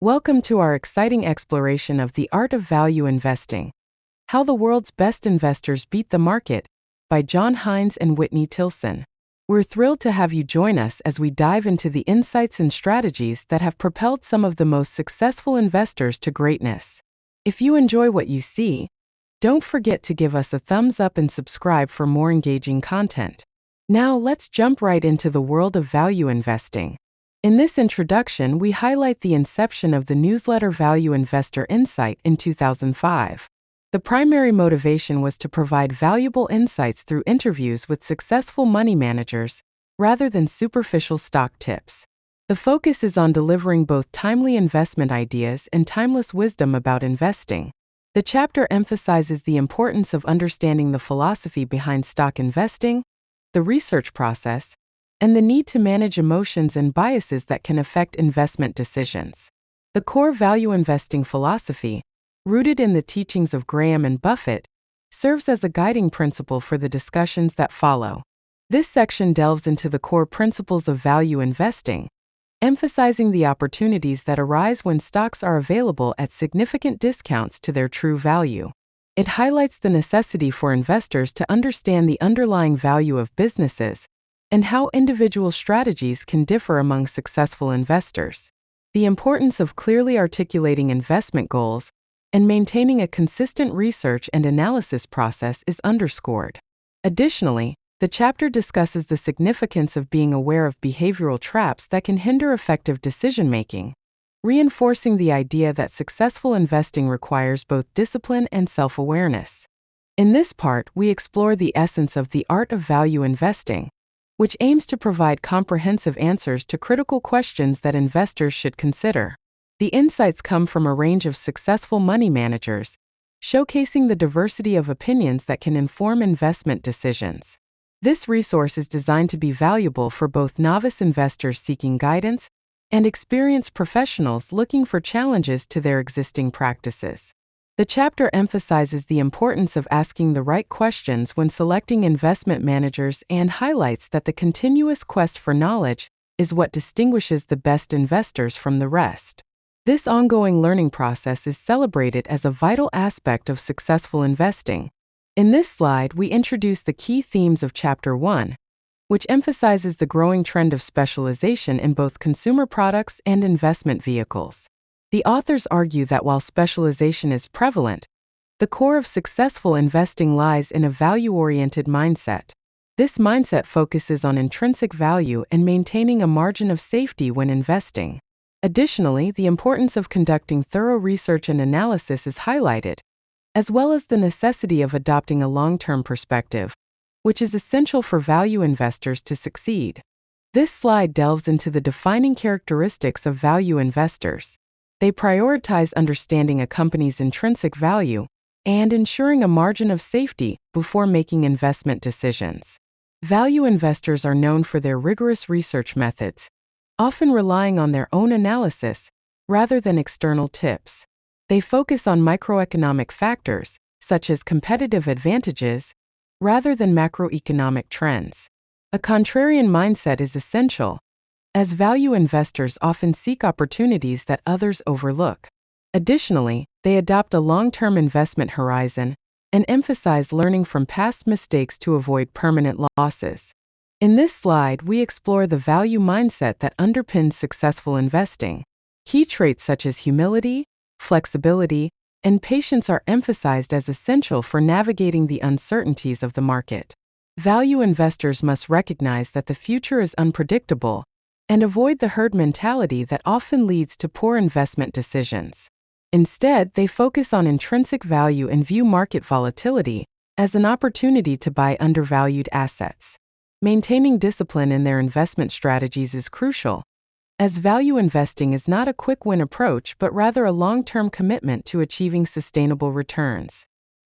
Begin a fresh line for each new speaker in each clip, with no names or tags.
Welcome to our exciting exploration of the art of value investing. How the World's Best Investors Beat the Market by John Heins and Whitney Tilson. We're thrilled to have you join us as we dive into the insights and strategies that have propelled some of the most successful investors to greatness. If you enjoy what you see, don't forget to give us a thumbs up and subscribe for more engaging content. Now let's jump right into the world of value investing. In this introduction, we highlight the inception of the newsletter Value Investor Insight in 2005. The primary motivation was to provide valuable insights through interviews with successful money managers, rather than superficial stock tips. The focus is on delivering both timely investment ideas and timeless wisdom about investing. The chapter emphasizes the importance of understanding the philosophy behind stock investing, the research process, and the need to manage emotions and biases that can affect investment decisions. The core value investing philosophy, rooted in the teachings of Graham and Buffett, serves as a guiding principle for the discussions that follow. This section delves into the core principles of value investing, emphasizing the opportunities that arise when stocks are available at significant discounts to their true value. It highlights the necessity for investors to understand the underlying value of businesses and how individual strategies can differ among successful investors. The importance of clearly articulating investment goals and maintaining a consistent research and analysis process is underscored. Additionally, the chapter discusses the significance of being aware of behavioral traps that can hinder effective decision-making, reinforcing the idea that successful investing requires both discipline and self-awareness. In this part, we explore the essence of the art of value investing, which aims to provide comprehensive answers to critical questions that investors should consider. The insights come from a range of successful money managers, showcasing the diversity of opinions that can inform investment decisions. This resource is designed to be valuable for both novice investors seeking guidance and experienced professionals looking for challenges to their existing practices. The chapter emphasizes the importance of asking the right questions when selecting investment managers and highlights that the continuous quest for knowledge is what distinguishes the best investors from the rest. This ongoing learning process is celebrated as a vital aspect of successful investing. In this slide, we introduce the key themes of Chapter 1, which emphasizes the growing trend of specialization in both consumer products and investment vehicles. The authors argue that while specialization is prevalent, the core of successful investing lies in a value-oriented mindset. This mindset focuses on intrinsic value and maintaining a margin of safety when investing. Additionally, the importance of conducting thorough research and analysis is highlighted, as well as the necessity of adopting a long-term perspective, which is essential for value investors to succeed. This slide delves into the defining characteristics of value investors. They prioritize understanding a company's intrinsic value and ensuring a margin of safety before making investment decisions. Value investors are known for their rigorous research methods, often relying on their own analysis rather than external tips. They focus on microeconomic factors, such as competitive advantages, rather than macroeconomic trends. A contrarian mindset is essential, as value investors often seek opportunities that others overlook. Additionally, they adopt a long-term investment horizon and emphasize learning from past mistakes to avoid permanent losses. In this slide, we explore the value mindset that underpins successful investing. Key traits such as humility, flexibility, and patience are emphasized as essential for navigating the uncertainties of the market. Value investors must recognize that the future is unpredictable and avoid the herd mentality that often leads to poor investment decisions. Instead, they focus on intrinsic value and view market volatility as an opportunity to buy undervalued assets. Maintaining discipline in their investment strategies is crucial, as value investing is not a quick-win approach but rather a long-term commitment to achieving sustainable returns.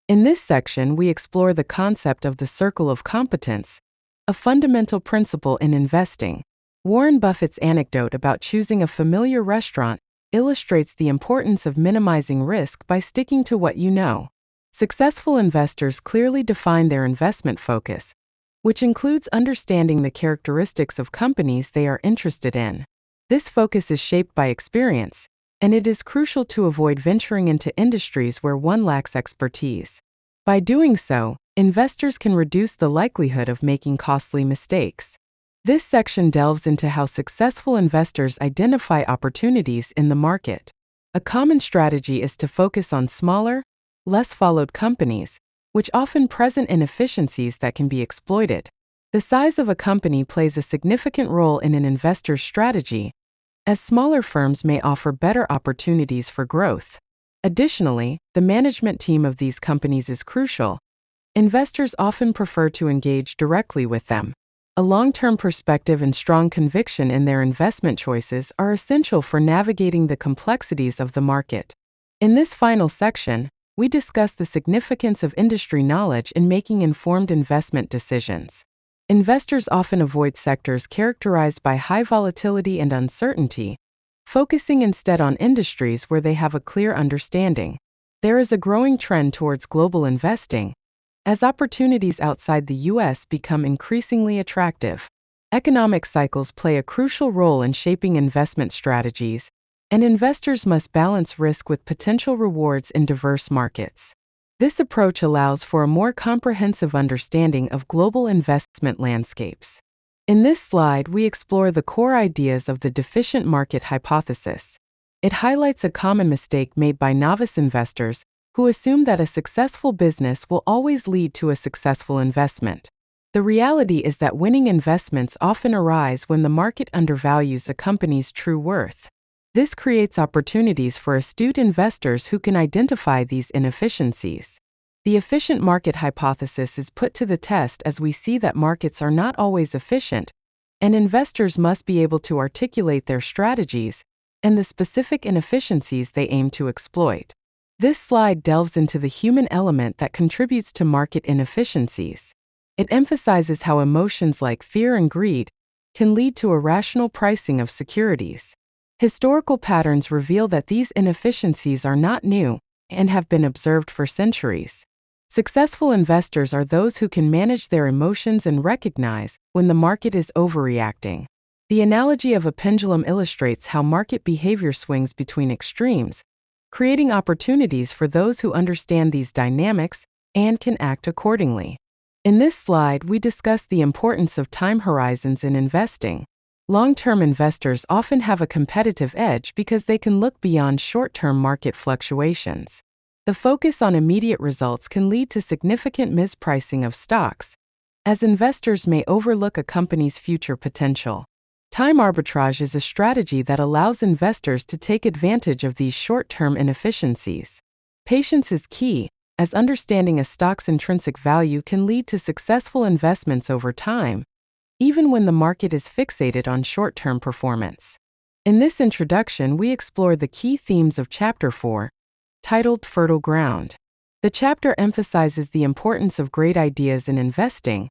In this section, we explore the concept of the circle of competence, a fundamental principle in investing. Warren Buffett's anecdote about choosing a familiar restaurant illustrates the importance of minimizing risk by sticking to what you know. Successful investors clearly define their investment focus, which includes understanding the characteristics of companies they are interested in. This focus is shaped by experience, and it is crucial to avoid venturing into industries where one lacks expertise. By doing so, investors can reduce the likelihood of making costly mistakes. This section delves into how successful investors identify opportunities in the market. A common strategy is to focus on smaller, less followed companies, which often present inefficiencies that can be exploited. The size of a company plays a significant role in an investor's strategy, as smaller firms may offer better opportunities for growth. Additionally, the management team of these companies is crucial. Investors often prefer to engage directly with them. A long-term perspective and strong conviction in their investment choices are essential for navigating the complexities of the market. In this final section, we discuss the significance of industry knowledge in making informed investment decisions. Investors often avoid sectors characterized by high volatility and uncertainty, focusing instead on industries where they have a clear understanding. There is a growing trend towards global investing, as opportunities outside the U.S. become increasingly attractive. Economic cycles play a crucial role in shaping investment strategies, and investors must balance risk with potential rewards in diverse markets. This approach allows for a more comprehensive understanding of global investment landscapes. In this slide, we explore the core ideas of the deficient market hypothesis. It highlights a common mistake made by novice investors who assume that a successful business will always lead to a successful investment. The reality is that winning investments often arise when the market undervalues a company's true worth. This creates opportunities for astute investors who can identify these inefficiencies. The efficient market hypothesis is put to the test as we see that markets are not always efficient, and investors must be able to articulate their strategies and the specific inefficiencies they aim to exploit. This slide delves into the human element that contributes to market inefficiencies. It emphasizes how emotions like fear and greed can lead to irrational pricing of securities. Historical patterns reveal that these inefficiencies are not new and have been observed for centuries. Successful investors are those who can manage their emotions and recognize when the market is overreacting. The analogy of a pendulum illustrates how market behavior swings between extremes, creating opportunities for those who understand these dynamics and can act accordingly. In this slide, we discuss the importance of time horizons in investing. Long-term investors often have a competitive edge because they can look beyond short-term market fluctuations. The focus on immediate results can lead to significant mispricing of stocks, as investors may overlook a company's future potential. Time arbitrage is a strategy that allows investors to take advantage of these short-term inefficiencies. Patience is key, as understanding a stock's intrinsic value can lead to successful investments over time, even when the market is fixated on short-term performance. In this introduction, we explore the key themes of Chapter 4, titled Fertile Ground. The chapter emphasizes the importance of great ideas in investing,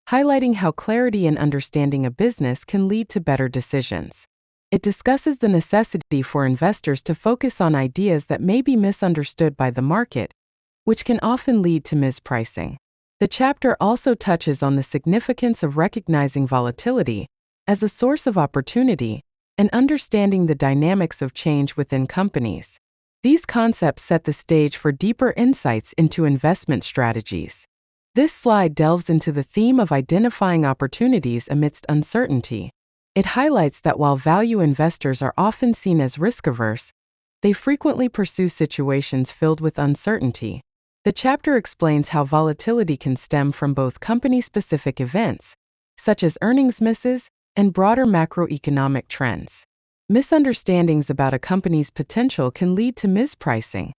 highlighting how clarity and understanding a business can lead to better decisions. It discusses the necessity for investors to focus on ideas that may be misunderstood by the market, which can often lead to mispricing. The chapter also touches on the significance of recognizing volatility as a source of opportunity and understanding the dynamics of change within companies. These concepts set the stage for deeper insights into investment strategies. This slide delves into the theme of identifying opportunities amidst uncertainty. It highlights that while value investors are often seen as risk-averse, they frequently pursue situations filled with uncertainty. The chapter explains how volatility can stem from both company-specific events, such as earnings misses, and broader macroeconomic trends. Misunderstandings about a company's potential can lead to mispricing,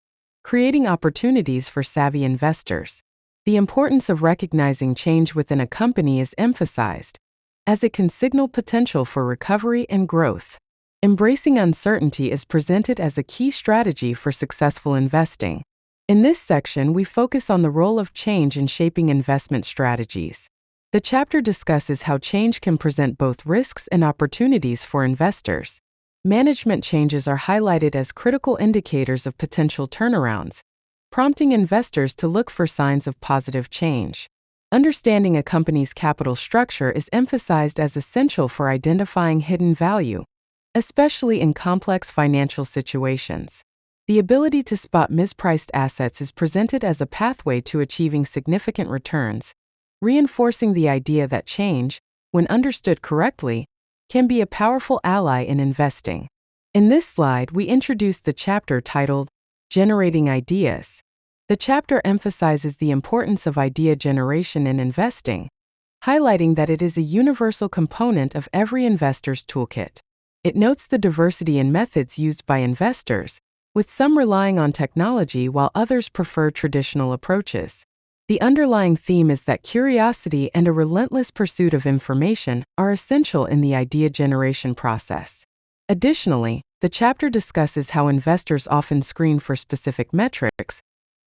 creating opportunities for savvy investors. The importance of recognizing change within a company is emphasized, as it can signal potential for recovery and growth. Embracing uncertainty is presented as a key strategy for successful investing. In this section, we focus on the role of change in shaping investment strategies. The chapter discusses how change can present both risks and opportunities for investors. Management changes are highlighted as critical indicators of potential turnarounds, prompting investors to look for signs of positive change. Understanding a company's capital structure is emphasized as essential for identifying hidden value, especially in complex financial situations. The ability to spot mispriced assets is presented as a pathway to achieving significant returns, reinforcing the idea that change, when understood correctly, can be a powerful ally in investing. In this slide, we introduce the chapter titled Generating Ideas. The chapter emphasizes the importance of idea generation in investing, highlighting that it is a universal component of every investor's toolkit. It notes the diversity in methods used by investors, with some relying on technology while others prefer traditional approaches. The underlying theme is that curiosity and a relentless pursuit of information are essential in the idea generation process. Additionally, the chapter discusses how investors often screen for specific metrics,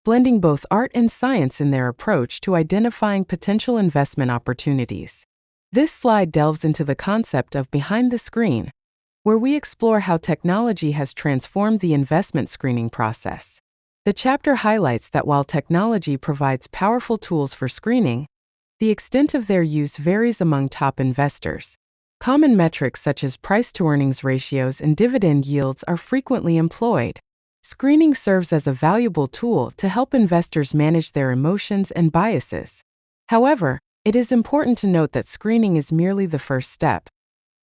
blending both art and science in their approach to identifying potential investment opportunities. This slide delves into the concept of behind the screen, where we explore how technology has transformed the investment screening process. The chapter highlights that while technology provides powerful tools for screening, the extent of their use varies among top investors. Common metrics such as price-to-earnings ratios and dividend yields are frequently employed. Screening serves as a valuable tool to help investors manage their emotions and biases. However, it is important to note that screening is merely the first step.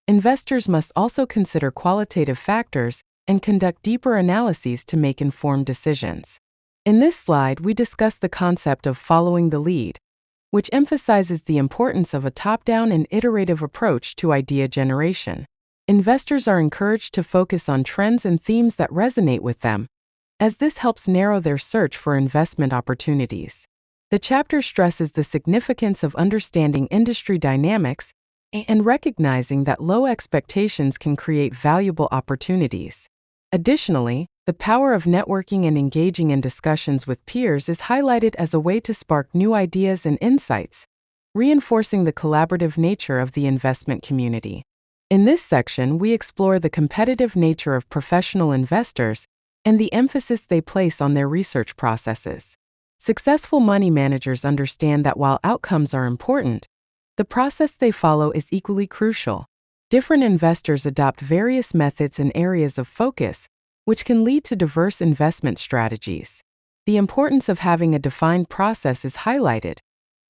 Investors must also consider qualitative factors and conduct deeper analyses to make informed decisions. In this slide, we discuss the concept of following the lead, which emphasizes the importance of a top-down and iterative approach to idea generation. Investors are encouraged to focus on trends and themes that resonate with them, as this helps narrow their search for investment opportunities. The chapter stresses the significance of understanding industry dynamics and recognizing that low expectations can create valuable opportunities. Additionally, the power of networking and engaging in discussions with peers is highlighted as a way to spark new ideas and insights, reinforcing the collaborative nature of the investment community. In this section, we explore the competitive nature of professional investors and the emphasis they place on their research processes. Successful money managers understand that while outcomes are important, the process they follow is equally crucial. Different investors adopt various methods and areas of focus, which can lead to diverse investment strategies. The importance of having a defined process is highlighted,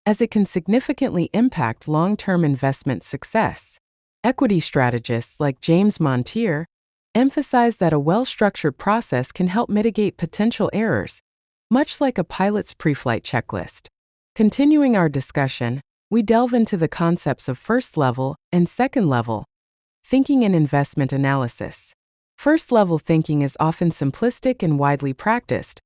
as it can significantly impact long-term investment success. Equity strategists like James Montier emphasize that a well-structured process can help mitigate potential errors, much like a pilot's pre-flight checklist. Continuing our discussion, we delve into the concepts of first-level and second-level thinking in investment analysis. First-level thinking is often simplistic and widely practiced,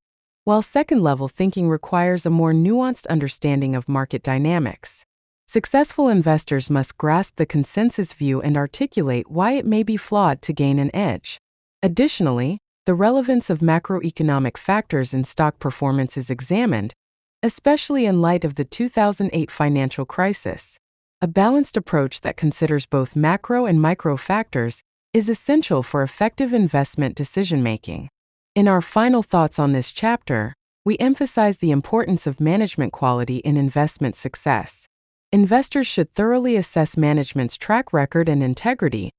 while second-level thinking requires a more nuanced understanding of market dynamics. Successful investors must grasp the consensus view and articulate why it may be flawed to gain an edge. Additionally, the relevance of macroeconomic factors in stock performance is examined, especially in light of the 2008 financial crisis. A balanced approach that considers both macro and micro factors is essential for effective investment decision-making. In our final thoughts on this chapter, we emphasize the importance of management quality in investment success. Investors should thoroughly assess management's track record and integrity,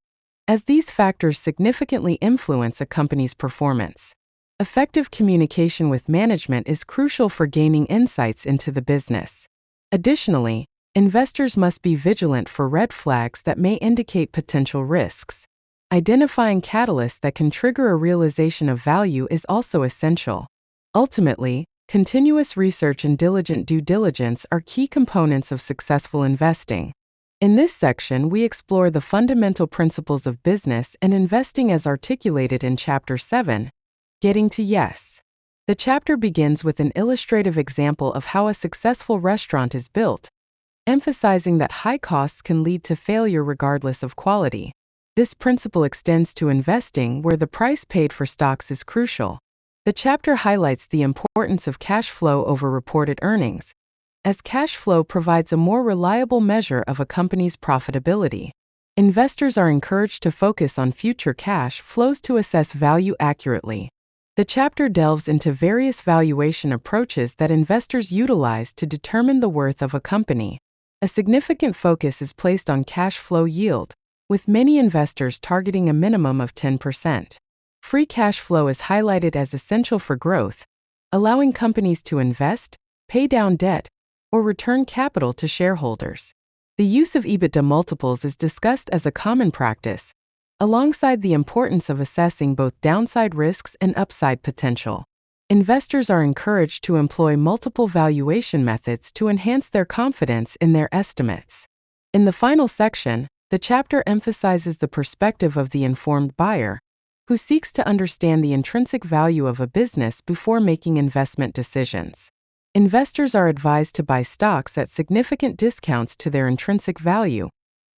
as these factors significantly influence a company's performance. Effective communication with management is crucial for gaining insights into the business. Additionally, investors must be vigilant for red flags that may indicate potential risks. Identifying catalysts that can trigger a realization of value is also essential. Ultimately, continuous research and diligent due diligence are key components of successful investing. In this section, we explore the fundamental principles of business and investing as articulated in Chapter 7, Getting to Yes. The chapter begins with an illustrative example of how a successful restaurant is built, emphasizing that high costs can lead to failure regardless of quality. This principle extends to investing, where the price paid for stocks is crucial. The chapter highlights the importance of cash flow over reported earnings, as cash flow provides a more reliable measure of a company's profitability. Investors are encouraged to focus on future cash flows to assess value accurately. The chapter delves into various valuation approaches that investors utilize to determine the worth of a company. A significant focus is placed on cash flow yield, with many investors targeting a minimum of 10%. Free cash flow is highlighted as essential for growth, allowing companies to invest, pay down debt, or return capital to shareholders. The use of EBITDA multiples is discussed as a common practice, alongside the importance of assessing both downside risks and upside potential. Investors are encouraged to employ multiple valuation methods to enhance their confidence in their estimates. In the final section, the chapter emphasizes the perspective of the informed buyer, who seeks to understand the intrinsic value of a business before making investment decisions. Investors are advised to buy stocks at significant discounts to their intrinsic value,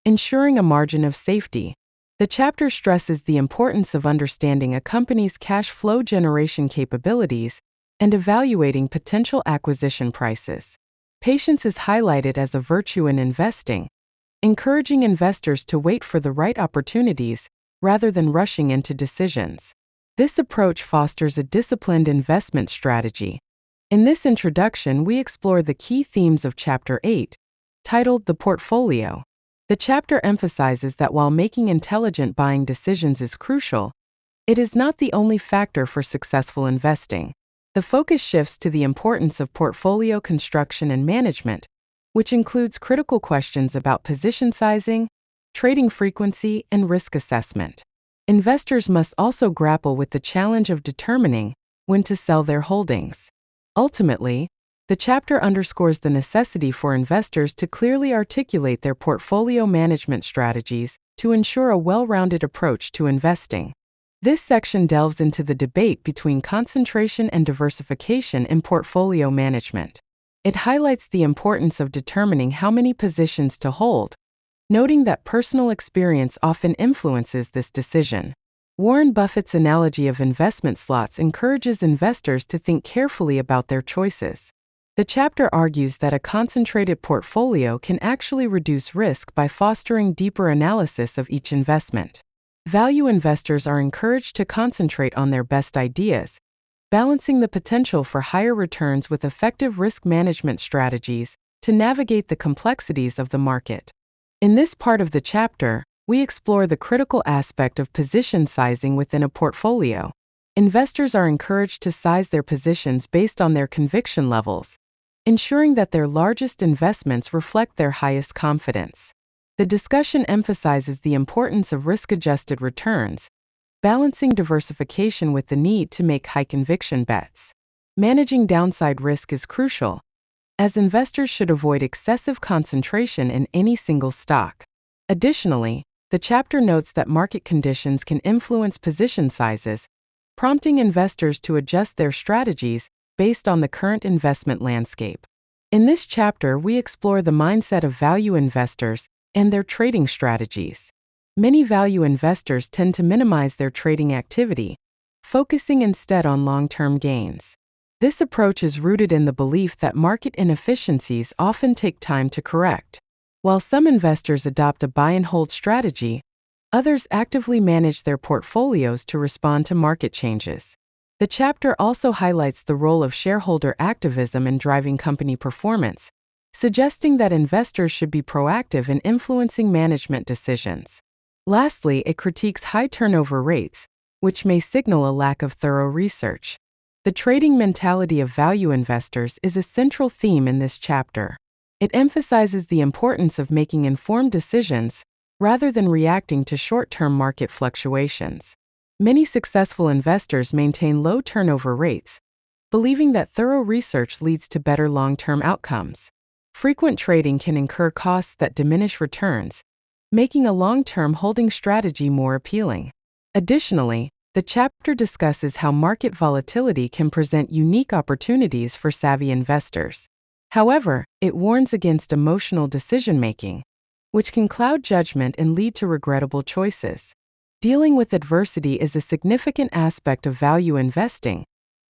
ensuring a margin of safety. The chapter stresses the importance of understanding a company's cash flow generation capabilities and evaluating potential acquisition prices. Patience is highlighted as a virtue in investing, encouraging investors to wait for the right opportunities rather than rushing into decisions. This approach fosters a disciplined investment strategy. In this introduction, we explore the key themes of Chapter 8, titled The Portfolio. The chapter emphasizes that while making intelligent buying decisions is crucial, it is not the only factor for successful investing. The focus shifts to the importance of portfolio construction and management, which includes critical questions about position sizing, trading frequency, and risk assessment. Investors must also grapple with the challenge of determining when to sell their holdings. Ultimately, the chapter underscores the necessity for investors to clearly articulate their portfolio management strategies to ensure a well-rounded approach to investing. This section delves into the debate between concentration and diversification in portfolio management. It highlights the importance of determining how many positions to hold, noting that personal experience often influences this decision. Warren Buffett's analogy of investment slots encourages investors to think carefully about their choices. The chapter argues that a concentrated portfolio can actually reduce risk by fostering deeper analysis of each investment. Value investors are encouraged to concentrate on their best ideas, balancing the potential for higher returns with effective risk management strategies to navigate the complexities of the market. In this part of the chapter, we explore the critical aspect of position sizing within a portfolio. Investors are encouraged to size their positions based on their conviction levels, ensuring that their largest investments reflect their highest confidence. The discussion emphasizes the importance of risk-adjusted returns, balancing diversification with the need to make high-conviction bets. Managing downside risk is crucial, as investors should avoid excessive concentration in any single stock. Additionally, the chapter notes that market conditions can influence position sizes, prompting investors to adjust their strategies based on the current investment landscape. In this chapter, we explore the mindset of value investors and their trading strategies. Many value investors tend to minimize their trading activity, focusing instead on long-term gains. This approach is rooted in the belief that market inefficiencies often take time to correct. While some investors adopt a buy-and-hold strategy, others actively manage their portfolios to respond to market changes. The chapter also highlights the role of shareholder activism in driving company performance, suggesting that investors should be proactive in influencing management decisions. Lastly, it critiques high turnover rates, which may signal a lack of thorough research. The trading mentality of value investors is a central theme in this chapter. It emphasizes the importance of making informed decisions rather than reacting to short-term market fluctuations. Many successful investors maintain low turnover rates, believing that thorough research leads to better long-term outcomes. Frequent trading can incur costs that diminish returns, making a long-term holding strategy more appealing. Additionally, the chapter discusses how market volatility can present unique opportunities for savvy investors. However, it warns against emotional decision-making, which can cloud judgment and lead to regrettable choices. Dealing with adversity is a significant aspect of value investing,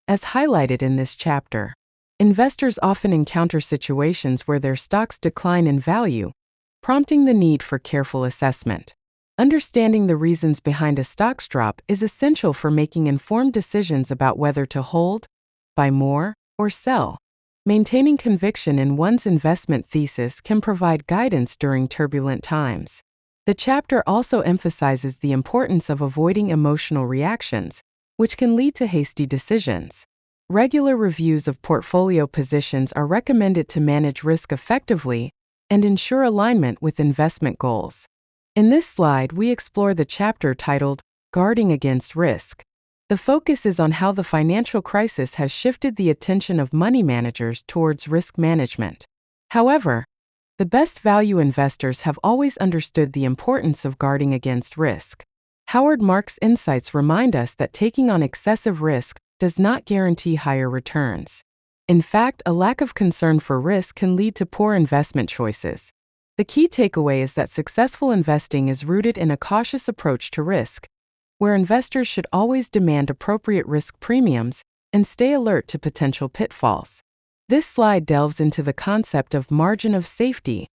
as highlighted in this chapter. Investors often encounter situations where their stocks decline in value, prompting the need for careful assessment. Understanding the reasons behind a stock's drop is essential for making informed decisions about whether to hold, buy more, or sell. Maintaining conviction in one's investment thesis can provide guidance during turbulent times. The chapter also emphasizes the importance of avoiding emotional reactions, which can lead to hasty decisions. Regular reviews of portfolio positions are recommended to manage risk effectively and ensure alignment with investment goals. In this slide, we explore the chapter titled Guarding Against Risk. The focus is on how the financial crisis has shifted the attention of money managers towards risk management. However, the best value investors have always understood the importance of guarding against risk. Howard Marks' insights remind us that taking on excessive risk does not guarantee higher returns. In fact, a lack of concern for risk can lead to poor investment choices. The key takeaway is that successful investing is rooted in a cautious approach to risk, where investors should always demand appropriate risk premiums and stay alert to potential pitfalls. This slide delves into the concept of margin of safety,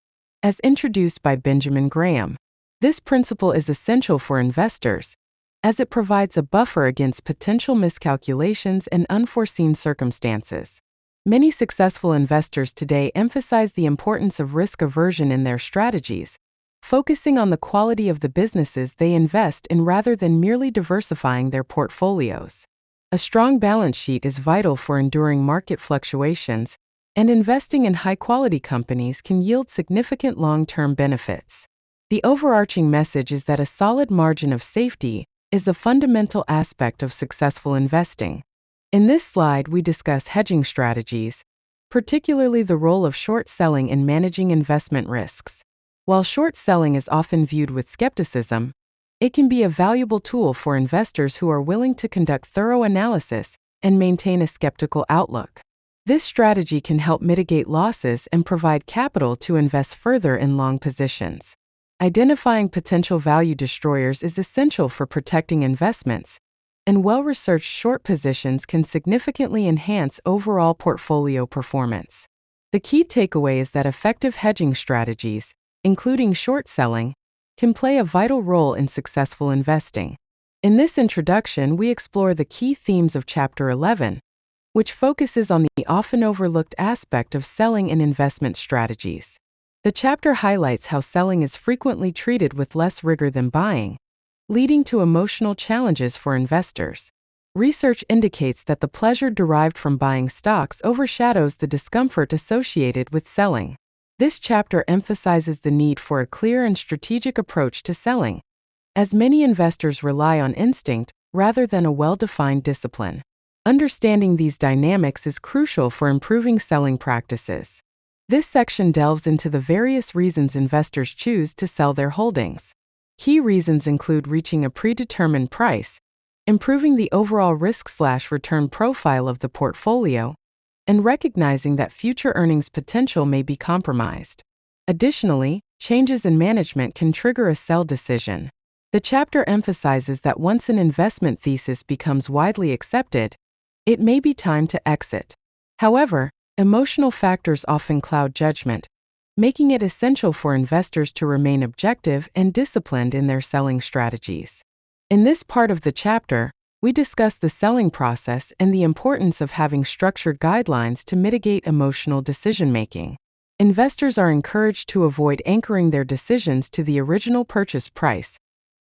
as introduced by Benjamin Graham. This principle is essential for investors, as it provides a buffer against potential miscalculations and unforeseen circumstances. Many successful investors today emphasize the importance of risk aversion in their strategies, focusing on the quality of the businesses they invest in rather than merely diversifying their portfolios. A strong balance sheet is vital for enduring market fluctuations, and investing in high-quality companies can yield significant long-term benefits. The overarching message is that a solid margin of safety is a fundamental aspect of successful investing. In this slide, we discuss hedging strategies, particularly the role of short selling in managing investment risks. While short selling is often viewed with skepticism, it can be a valuable tool for investors who are willing to conduct thorough analysis and maintain a skeptical outlook. This strategy can help mitigate losses and provide capital to invest further in long positions. Identifying potential value destroyers is essential for protecting investments, and well-researched short positions can significantly enhance overall portfolio performance. The key takeaway is that effective hedging strategies, including short selling, can play a vital role in successful investing. In this introduction, we explore the key themes of Chapter 11, which focuses on the often overlooked aspect of selling in investment strategies. The chapter highlights how selling is frequently treated with less rigor than buying, leading to emotional challenges for investors. Research indicates that the pleasure derived from buying stocks overshadows the discomfort associated with selling. This chapter emphasizes the need for a clear and strategic approach to selling, as many investors rely on instinct rather than a well-defined discipline. Understanding these dynamics is crucial for improving selling practices. This section delves into the various reasons investors choose to sell their holdings. Key reasons include reaching a predetermined price, improving the overall risk/return profile of the portfolio, and recognizing that future earnings potential may be compromised. Additionally, changes in management can trigger a sell decision. The chapter emphasizes that once an investment thesis becomes widely accepted, it may be time to exit. However, emotional factors often cloud judgment, making it essential for investors to remain objective and disciplined in their selling strategies. In this part of the chapter, we discuss the selling process and the importance of having structured guidelines to mitigate emotional decision-making. Investors are encouraged to avoid anchoring their decisions to the original purchase price,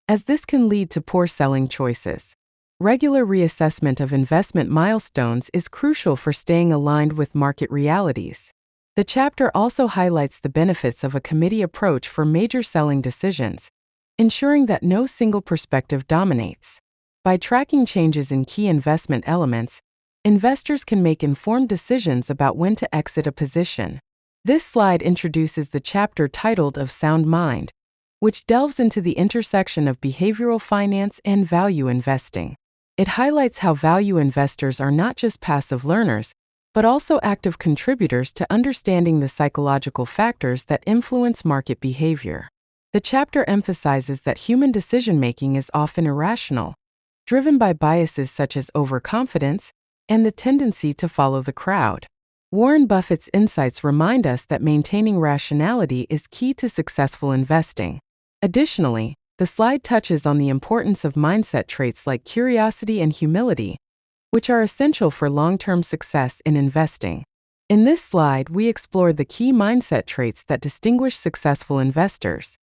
as this can lead to poor selling choices. Regular reassessment of investment milestones is crucial for staying aligned with market realities. The chapter also highlights the benefits of a committee approach for major selling decisions, ensuring that no single perspective dominates. By tracking changes in key investment elements, investors can make informed decisions about when to exit a position. This slide introduces the chapter titled Of Sound Mind, which delves into the intersection of behavioral finance and value investing. It highlights how value investors are not just passive learners, but also active contributors to understanding the psychological factors that influence market behavior. The chapter emphasizes that human decision-making is often irrational, driven by biases such as overconfidence and the tendency to follow the crowd. Warren Buffett's insights remind us that maintaining rationality is key to successful investing. Additionally, the slide touches on the importance of mindset traits like curiosity and humility, which are essential for long-term success in investing. In this slide, we explore the key mindset traits that distinguish successful investors.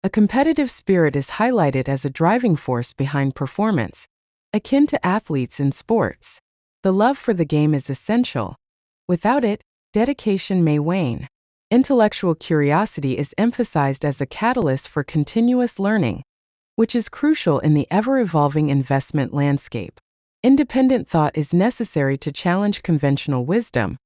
A competitive spirit is highlighted as a driving force behind performance, akin to athletes in sports. The love for the game is essential. Without it, dedication may wane. Intellectual curiosity is emphasized as a catalyst for continuous learning, which is crucial in the ever-evolving investment landscape. Independent thought is necessary to challenge conventional wisdom,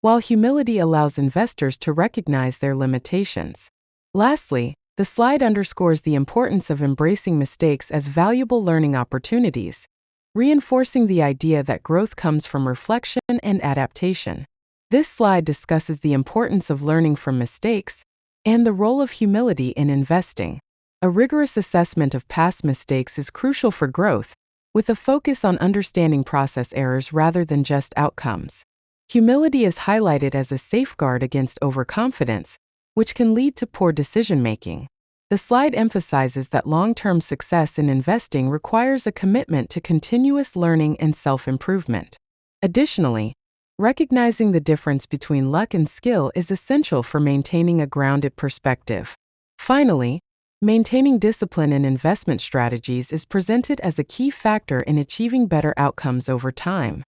while humility allows investors to recognize their limitations. Lastly, the slide underscores the importance of embracing mistakes as valuable learning opportunities, reinforcing the idea that growth comes from reflection and adaptation. This slide discusses the importance of learning from mistakes and the role of humility in investing. A rigorous assessment of past mistakes is crucial for growth, with a focus on understanding process errors rather than just outcomes. Humility is highlighted as a safeguard against overconfidence, which can lead to poor decision-making. The slide emphasizes that long-term success in investing requires a commitment to continuous learning and self-improvement. Additionally, recognizing the difference between luck and skill is essential for maintaining a grounded perspective. Finally, maintaining discipline in investment strategies is presented as a key factor in achieving better outcomes over time.